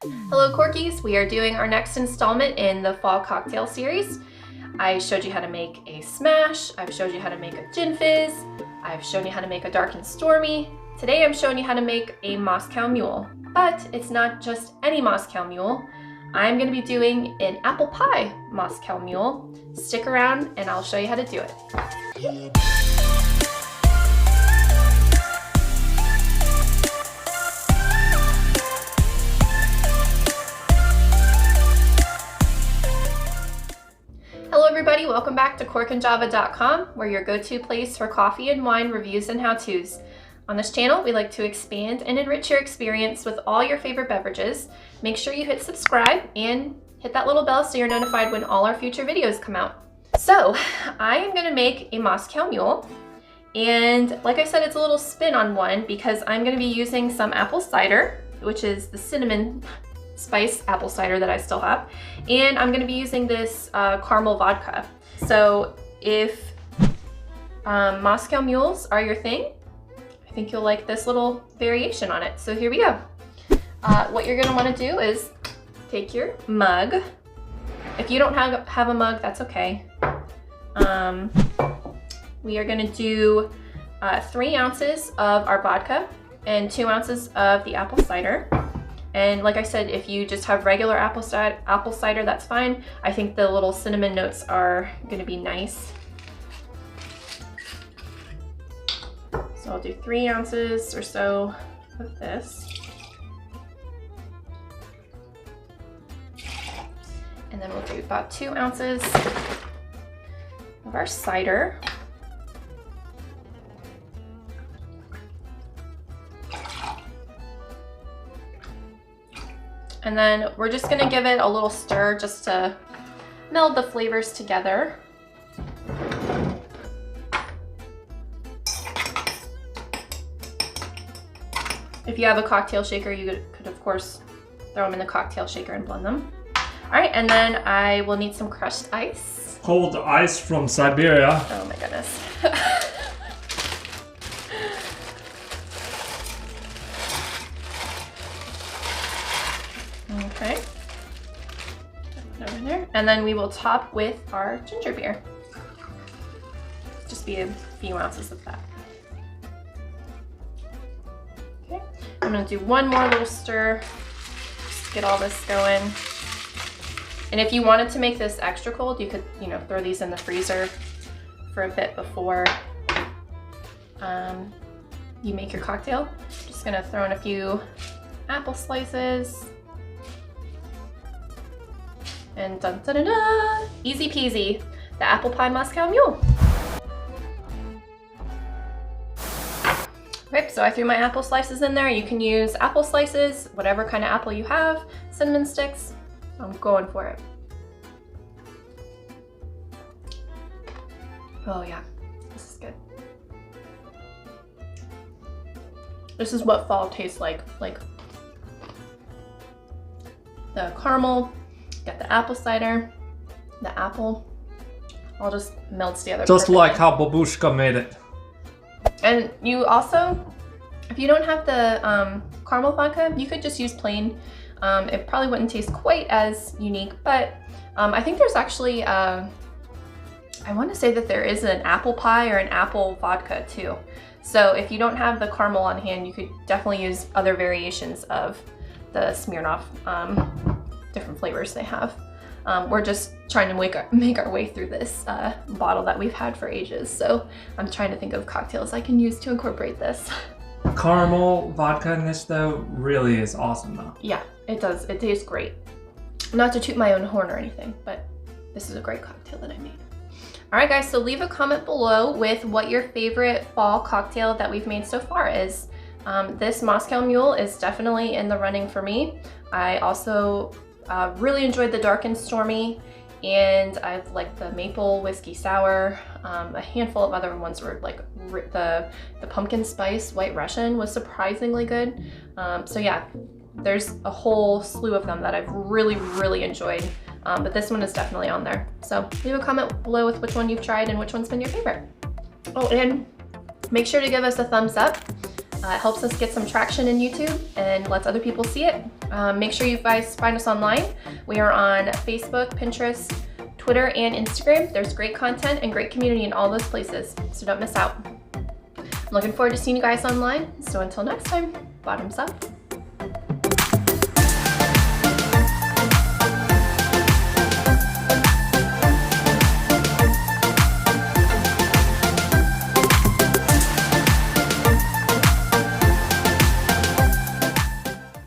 Hello Corkies, we are doing our next installment in the fall cocktail series. I showed you how to make a smash, I've showed you how to make a gin fizz, I've shown you how to make a dark and stormy. Today I'm showing you how to make a Moscow Mule, but it's not just any Moscow Mule. I'm going to be doing an apple pie Moscow Mule. Stick around and I'll show you how to do it. Hello everybody, welcome back to corkandjava.com. We're your go-to place for coffee and wine reviews and how-tos. On this channel, we like to expand and enrich your experience with all your favorite beverages. Make sure you hit subscribe and hit that little bell so you're notified when all our future videos come out. So, I am gonna make a Moscow Mule. And like I said, it's a little spin on one because I'm gonna be using some apple cider, which is the cinnamon spice apple cider that I still have, and I'm going to be using this caramel vodka. So if Moscow Mules are your thing, I think you'll like this little variation on it. So here we go. What you're going to want to do is take your mug. If you don't have a mug, that's okay. We are going to do 3 ounces of our vodka and 2 ounces of the apple cider. And like I said, if you just have regular apple cider, that's fine. I think the little cinnamon notes are gonna be nice. So I'll do 3 ounces or so of this. And then we'll do about 2 ounces of our cider. And then we're just gonna give it a little stir just to meld the flavors together. If you have a cocktail shaker, you could of course throw them in the cocktail shaker and blend them. All right, and then I will need some crushed ice. Cold ice from Siberia. Oh my goodness. Okay, put it over there. And then we will top with our ginger beer. Just be a few ounces of that. Okay, I'm gonna do one more little stir, just to get all this going. And if you wanted to make this extra cold, you could, throw these in the freezer for a bit before you make your cocktail. Just gonna throw in a few apple slices. And dun dun dun dun! Easy peasy, the Apple Pie Moscow Mule. Okay, so I threw my apple slices in there. You can use apple slices, whatever kind of apple you have, cinnamon sticks. I'm going for it. Oh yeah, this is good. This is what fall tastes like the caramel. Got the apple cider, the apple, all just melts together. Just perfectly. like how Babushka made it. And you also, if you don't have the caramel vodka, you could just use plain. It probably wouldn't taste quite as unique, but I think there's actually, I want to say that there is an apple pie or an apple vodka too. So if you don't have the caramel on hand, you could definitely use other variations of the Smirnoff. Different flavors they have. We're just trying to make our way through this bottle that we've had for ages. So I'm trying to think of cocktails I can use to incorporate this. Caramel vodka in this though really is awesome though. Yeah, it does. It tastes great. Not to toot my own horn or anything, but this is a great cocktail that I made. All right guys, so leave a comment below with what your favorite fall cocktail that we've made so far is. This Moscow Mule is definitely in the running for me. I also really enjoyed the dark and stormy, and I've liked the maple whiskey sour. A handful of other ones were like the pumpkin spice white Russian was surprisingly good. So yeah, there's a whole slew of them that I've really enjoyed, but this one is definitely on there. So leave a comment below with which one you've tried and which one's been your favorite. Oh, and make sure to give us a thumbs up. It helps us get some traction in YouTube and lets other people see it. Make sure you guys find us online. We are on Facebook, Pinterest, Twitter, and Instagram. There's great content and great community in all those places, so don't miss out. I'm looking forward to seeing you guys online. So until next time, bottoms up.